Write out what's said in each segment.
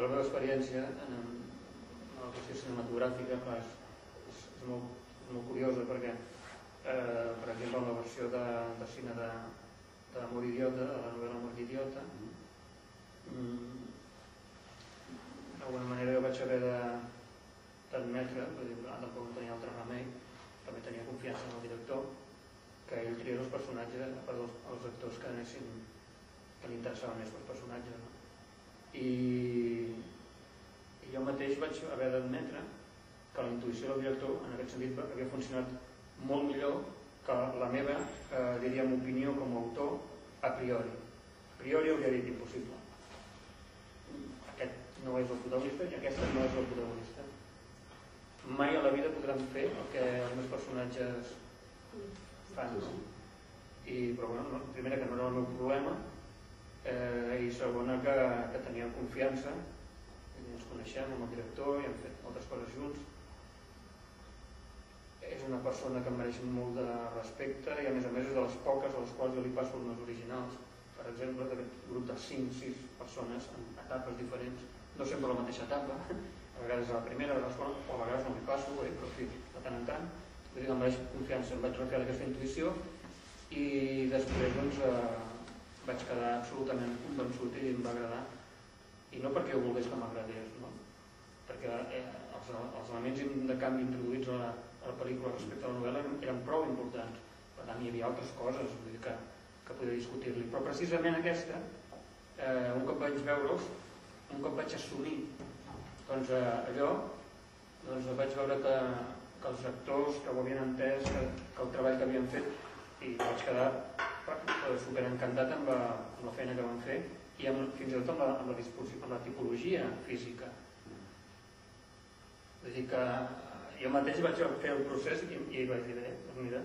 la meva experiència en la qüestió cinematogràfica és molt curiosa perquè, per exemple, en la versió de cine d'Amor idiota, de la novel·la Amor idiota, d'alguna manera jo vaig haver d'admetre, tampoc no tenia altre remei, també tenia confiança en el director, que ell triés els personatges, els actors que li interessaven més els personatges. I jo mateix vaig haver d'admetre que la intuïció del director en aquest sentit havia funcionat molt millor que la meva, diríem, opinió com a autor a priori. A priori hauria dit impossible. Aquest no és el protagonista i aquesta no és el protagonista. Mai a la vida podran fer el que els meus personatges fan. Però bueno, primera que no era el meu problema i segona que teníem confiança, ens coneixem amb el director i hem fet moltes coses junts. És una persona que em mereix molt de respecte i a més és de les poques a les quals jo li passo els meus originals. Per exemple, d'aquest grup de 5-6 persones en etapes diferents, no sempre la mateixa etapa, a vegades a la primera, a vegades no li passo, però en fi, de tant en tant. Vull dir que em mereix confiança, em vaig refiar d'aquesta intuïció i després doncs vaig quedar absolutament convençut i em va agradar. I no perquè jo volgués que m'agradés, no? Perquè els elements de canvi introduïts a la pel·lícula respecte a la novel·la eren prou importants. Per tant, hi havia altres coses que podia discutir-li. Però precisament aquesta, un cop vaig veure'ls, un cop vaig assumir allò, vaig veure que els actors que ho havien entès, que el treball que havien fet, i vaig quedar superencantat amb la feina que van fer i fins i tot amb la tipologia física. Vull dir que jo mateix vaig fer el procés i vaig dir, mira,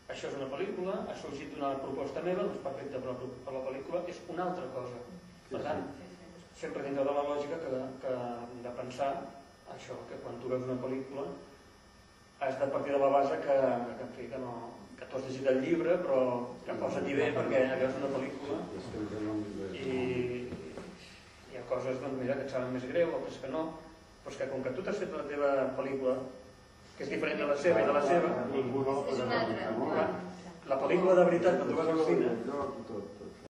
això és una pel·lícula, ha sorgit d'una proposta meva, doncs perfecte, però per la pel·lícula és una altra cosa. Per tant, sempre dintre de la lògica que hem de pensar això, que quan tu veus una pel·lícula has de partir de la base que tu has llegit el llibre, però que posa-t'hi bé perquè veus una pel·lícula i hi ha coses que et saben més greu, altres que no, però és que com que tu t'has fet la teva pel·lícula, que és diferent de la seva i de la seva, és una altra. la pel·lícula de veritat que tu vas al cine